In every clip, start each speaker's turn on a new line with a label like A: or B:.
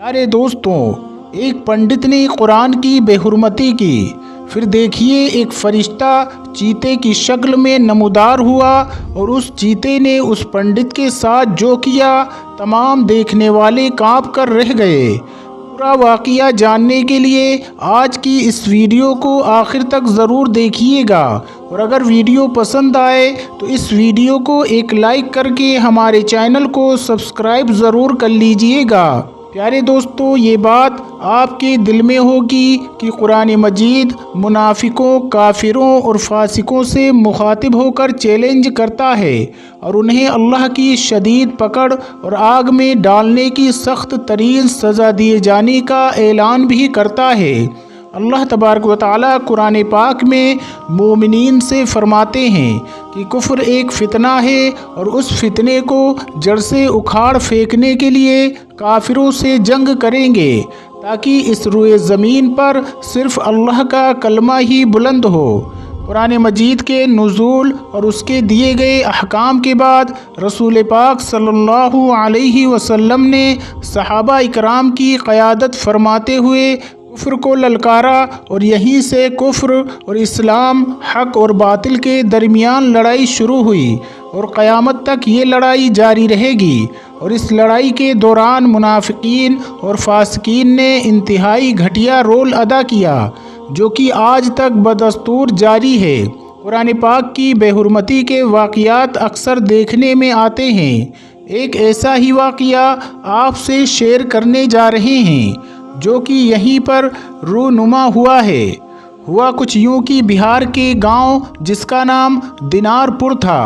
A: प्यारे दोस्तों, एक पंडित ने कुरान की बेहुरमती की। फिर देखिए, एक फरिश्ता चीते की शक्ल में नमूदार हुआ और उस चीते ने उस पंडित के साथ जो किया, तमाम देखने वाले कांप कर रह गए। पूरा वाक़या जानने के लिए आज की इस वीडियो को आखिर तक ज़रूर देखिएगा, और अगर वीडियो पसंद आए तो इस वीडियो को एक लाइक करके हमारे चैनल को सब्सक्राइब ज़रूर कर लीजिएगा। प्यारे दोस्तों, ये बात आपके दिल में होगी कि कुरान मजीद मुनाफिकों, काफिरों और फासिकों से मुखातिब होकर चैलेंज करता है और उन्हें अल्लाह की शदीद पकड़ और आग में डालने की सख्त तरीन सज़ा दिए जाने का ऐलान भी करता है। अल्लाह तबारक व तआला कुरान पाक में मोमिनीन से फरमाते हैं कि कुफ्र एक फ़ितना है और उस फितने को जड़ से उखाड़ फेंकने के लिए काफिरों से जंग करेंगे, ताकि इस रुए ज़मीन पर सिर्फ़ अल्लाह का कलमा ही बुलंद हो। कुरान मजीद के नुज़ूल और उसके दिए गए अहकाम के बाद रसूल पाक सल्लल्लाहु अलैहि वसल्लम ने सहाबा इकराम की क़यादत फरमाते हुए कुफ्र को ललकारा, और यहीं से कुफ्र और इस्लाम, हक़ और बातिल के दरमियान लड़ाई शुरू हुई और क़यामत तक ये लड़ाई जारी रहेगी। और इस लड़ाई के दौरान मुनाफिकीन और फासिकीन ने इंतहाई घटिया रोल अदा किया, जो कि आज तक बदस्तूर जारी है। कुरान पाक की बेहुरमती के वाक़यात अक्सर देखने में आते हैं। एक ऐसा ही वाक़या आपसे शेयर करने जा रहे हैं, जो कि यहीं पर रूनुमा हुआ है। हुआ कुछ यूँ कि बिहार के गांव जिसका नाम दिनारपुर था,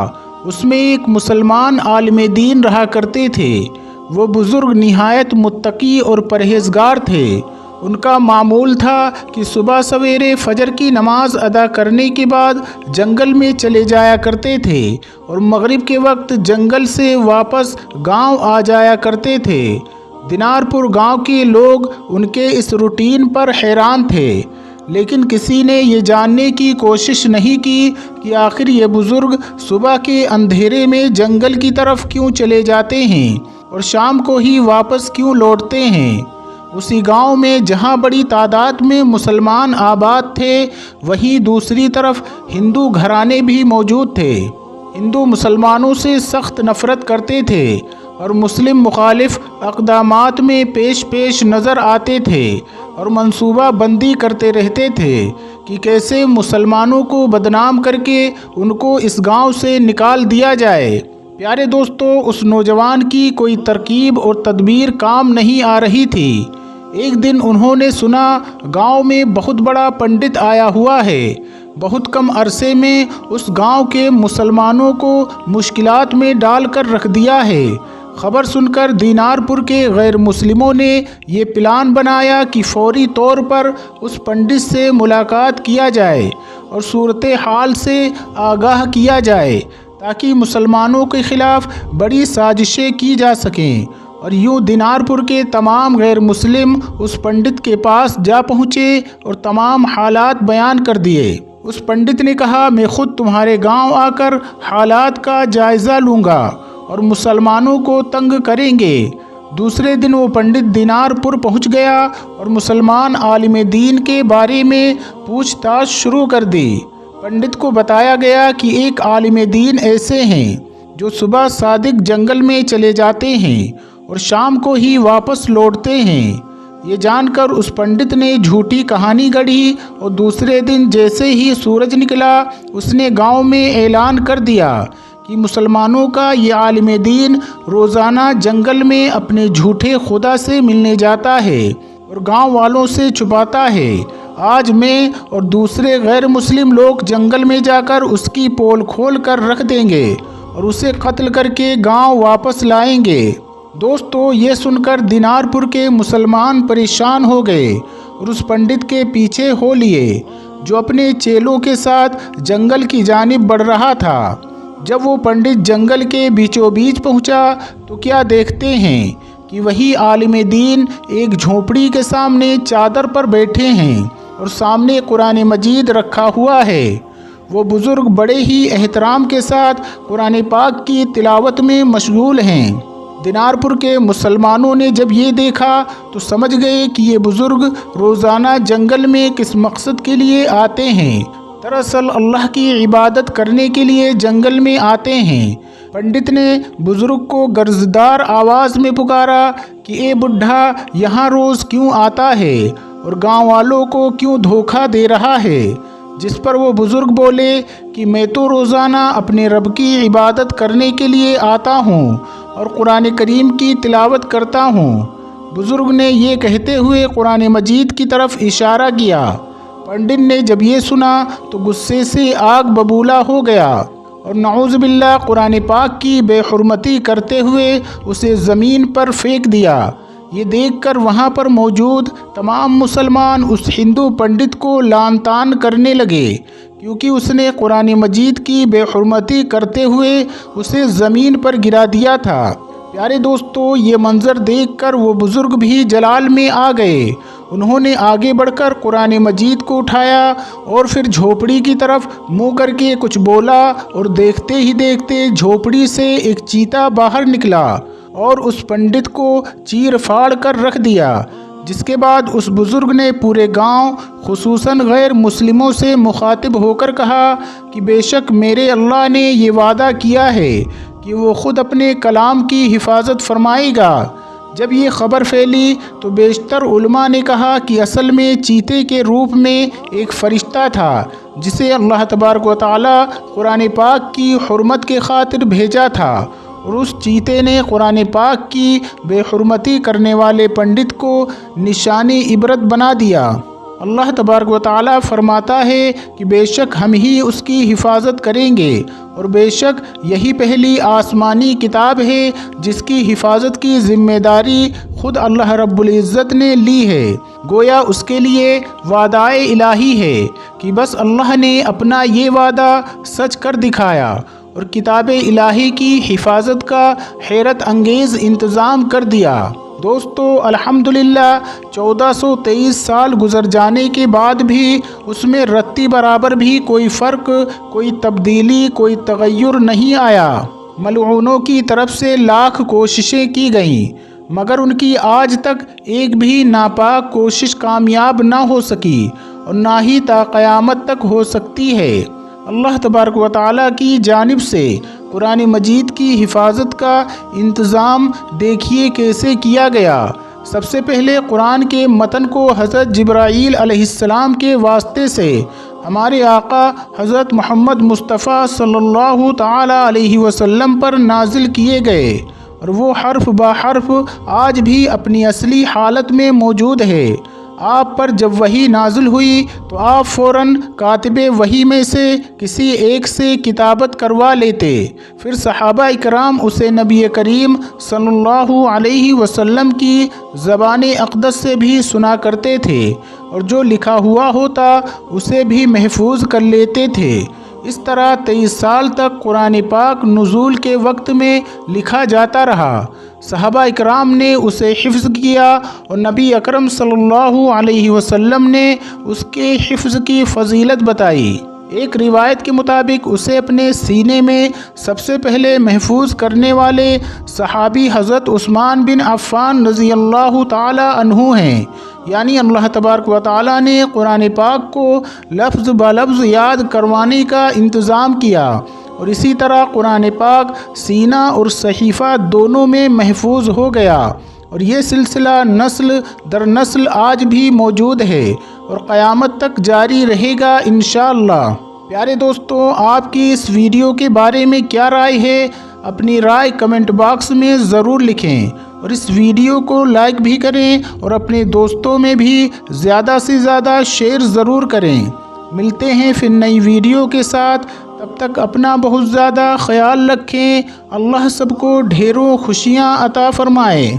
A: उसमें एक मुसलमान आलिम दीन रहा करते थे। वो बुज़ुर्ग निहायत मुत्तकी और परहेज़गार थे। उनका मामूल था कि सुबह सवेरे फ़जर की नमाज अदा करने के बाद जंगल में चले जाया करते थे और मगरिब के वक्त जंगल से वापस गांव आ जाया करते थे। दिनारपुर गांव के लोग उनके इस रूटीन पर हैरान थे, लेकिन किसी ने ये जानने की कोशिश नहीं की कि आखिर ये बुज़ुर्ग सुबह के अंधेरे में जंगल की तरफ क्यों चले जाते हैं और शाम को ही वापस क्यों लौटते हैं। उसी गांव में जहां बड़ी तादाद में मुसलमान आबाद थे, वहीं दूसरी तरफ हिंदू घराने भी मौजूद थे। हिंदू मुसलमानों से सख्त नफ़रत करते थे और मुस्लिम मुखालिफ अक़दामात में पेश नज़र आते थे और मंसूबा बंदी करते रहते थे कि कैसे मुसलमानों को बदनाम करके उनको इस गांव से निकाल दिया जाए। प्यारे दोस्तों, उस नौजवान की कोई तरकीब और तदबीर काम नहीं आ रही थी। एक दिन उन्होंने सुना गांव में बहुत बड़ा पंडित आया हुआ है। बहुत कम अरसे में उस गांव के मुसलमानों को मुश्किलात में डाल कर रख दिया है। खबर सुनकर दिनारपुर के गैर मुस्लिमों ने ये प्लान बनाया कि फौरी तौर पर उस पंडित से मुलाकात किया जाए और सूरत हाल से आगाह किया जाए, ताकि मुसलमानों के ख़िलाफ़ बड़ी साजिशें की जा सकें। और यूँ दिनारपुर के तमाम गैर मुस्लिम उस पंडित के पास जा पहुँचे और तमाम हालात बयान कर दिए। उस पंडित ने कहा, मैं ख़ुद तुम्हारे गांव आकर हालात का जायज़ा लूँगा और मुसलमानों को तंग करेंगे। दूसरे दिन वो पंडित दिनारपुर पहुंच गया और मुसलमान आलिम दीन के बारे में पूछताछ शुरू कर दी। पंडित को बताया गया कि एक आलिम दीन ऐसे हैं जो सुबह सादिक जंगल में चले जाते हैं और शाम को ही वापस लौटते हैं। ये जानकर उस पंडित ने झूठी कहानी गढ़ी और दूसरे दिन जैसे ही सूरज निकला, उसने गांव में ऐलान कर दिया कि मुसलमानों का ये आलिम दीन रोज़ाना जंगल में अपने झूठे खुदा से मिलने जाता है और गांव वालों से छुपाता है। आज मैं और दूसरे गैर मुस्लिम लोग जंगल में जाकर उसकी पोल खोल कर रख देंगे और उसे कत्ल करके गांव वापस लाएंगे। दोस्तों, ये सुनकर दिनारपुर के मुसलमान परेशान हो गए और उस पंडित के पीछे हो लिए, जो अपने चेलों के साथ जंगल की जानिब बढ़ रहा था। जब वो पंडित जंगल के बीचों बीच पहुंचा तो क्या देखते हैं कि वही आलिम दीन एक झोपड़ी के सामने चादर पर बैठे हैं और सामने कुरान मजीद रखा हुआ है। वो बुज़ुर्ग बड़े ही एहतराम के साथ कुरान पाक की तिलावत में मशगूल हैं। دینارپور کے مسلمانوں نے جب یہ دیکھا تو سمجھ گئے کہ یہ بزرگ روزانہ جنگل میں کس مقصد کے لیے آتے ہیں۔ دراصل اللہ کی عبادت کرنے کے لیے جنگل میں آتے ہیں۔ پنڈت نے بزرگ کو گرجدار آواز میں پکارا کہ اے بڈھا، یہاں روز کیوں آتا ہے اور گاؤں والوں کو کیوں دھوکہ دے رہا ہے؟ جس پر وہ بزرگ بولے کہ میں تو روزانہ اپنے رب کی عبادت کرنے کے لیے آتا ہوں اور قرآن کریم کی تلاوت کرتا ہوں۔ بزرگ نے یہ کہتے ہوئے قرآن مجید کی طرف اشارہ کیا۔ پنڈت نے جب یہ سنا تو غصے سے آگ ببولا ہو گیا اور نعوذ باللہ قرآن پاک کی بے حرمتی کرتے ہوئے اسے زمین پر پھینک دیا۔ یہ دیکھ کر وہاں پر موجود تمام مسلمان اس ہندو پنڈت کو لعن طعن کرنے لگے، کیونکہ اس نے قرآن مجید کی بے حرمتی کرتے ہوئے اسے زمین پر گرا دیا تھا۔ پیارے دوستو، یہ منظر دیکھ کر وہ بزرگ بھی جلال میں آ گئے۔ انہوں نے آگے بڑھ کر قرآن مجید کو اٹھایا اور پھر جھوپڑی کی طرف منہ کر کے کچھ بولا اور دیکھتے ہی دیکھتے جھوپڑی سے ایک چیتا باہر نکلا اور اس پنڈت کو چیر پھاڑ کر رکھ دیا۔ جس کے بعد اس بزرگ نے پورے گاؤں خصوصاً غیر مسلموں سے مخاطب ہو کر کہا کہ بے شک میرے اللہ نے یہ وعدہ کیا ہے کہ وہ خود اپنے کلام کی حفاظت فرمائے گا۔ جب یہ خبر پھیلی تو بیشتر علماء نے کہا کہ اصل میں چیتے کے روپ میں ایک فرشتہ تھا جسے اللہ تبارک و تعالی قرآن پاک کی حرمت کے خاطر بھیجا تھا، اور اس چیتے نے قرآن پاک کی بے حرمتی کرنے والے پنڈت کو نشانی عبرت بنا دیا۔ اللہ تبارک و تعالی فرماتا ہے کہ بے شک ہم ہی اس کی حفاظت کریں گے، اور بے شک یہی پہلی آسمانی کتاب ہے جس کی حفاظت کی ذمہ داری خود اللہ رب العزت نے لی ہے۔ گویا اس کے لیے وعدہ الہی ہے کہ بس اللہ نے اپنا یہ وعدہ سچ کر دکھایا اور کتاب الہی کی حفاظت کا حیرت انگیز انتظام کر دیا۔ دوستو، الحمدللہ 1423 سال گزر جانے کے بعد بھی اس میں رتی برابر بھی کوئی فرق، کوئی تبدیلی، کوئی تغیر نہیں آیا۔ ملعونوں کی طرف سے لاکھ کوششیں کی گئیں، مگر ان کی آج تک ایک بھی ناپاک کوشش کامیاب نہ ہو سکی اور نہ ہی تا قیامت تک ہو سکتی ہے۔ اللہ تبارک و تعالیٰ کی جانب سے قرآن مجید کی حفاظت کا انتظام دیکھیے کیسے کیا گیا۔ سب سے پہلے قرآن کے متن کو حضرت جبرائیل علیہ السلام کے واسطے سے ہمارے آقا حضرت محمد مصطفیٰ صلی اللہ تعالیٰ علیہ وسلم پر نازل کیے گئے، اور وہ حرف با حرف آج بھی اپنی اصلی حالت میں موجود ہے۔ آپ پر جب وحی نازل ہوئی تو آپ فوراً کاتب وحی میں سے کسی ایک سے کتابت کروا لیتے، پھر صحابہ اکرام اسے نبی کریم صلی اللہ علیہ وسلم کی زبان اقدس سے بھی سنا کرتے تھے، اور جو لکھا ہوا ہوتا اسے بھی محفوظ کر لیتے تھے۔ اس طرح 23 سال تک قرآن پاک نزول کے وقت میں لکھا جاتا رہا۔ صحابہ اکرام نے اسے حفظ کیا اور نبی اکرم صلی اللہ علیہ وسلم نے اس کے حفظ کی فضیلت بتائی۔ ایک روایت کے مطابق اسے اپنے سینے میں سب سے پہلے محفوظ کرنے والے صحابی حضرت عثمان بن عفان رضی اللہ تعالی عنہ ہیں، یعنی اللہ تبارک و تعالیٰ نے قرآن پاک کو لفظ بہ لفظ یاد کروانے کا انتظام کیا، اور اسی طرح قرآن پاک سینہ اور صحیفہ دونوں میں محفوظ ہو گیا، اور یہ سلسلہ نسل در نسل آج بھی موجود ہے اور قیامت تک جاری رہے گا انشاءاللہ۔ پیارے دوستو، آپ کی اس ویڈیو کے بارے میں کیا رائے ہے؟ اپنی رائے کمنٹ باکس میں ضرور لکھیں، اور اس ویڈیو کو لائک بھی کریں اور اپنے دوستوں میں بھی زیادہ سے زیادہ شیئر ضرور کریں۔ ملتے ہیں پھر نئی ویڈیو کے ساتھ، تب تک اپنا بہت زیادہ خیال رکھیں۔ اللہ سب کو ڈھیروں خوشیاں عطا فرمائے۔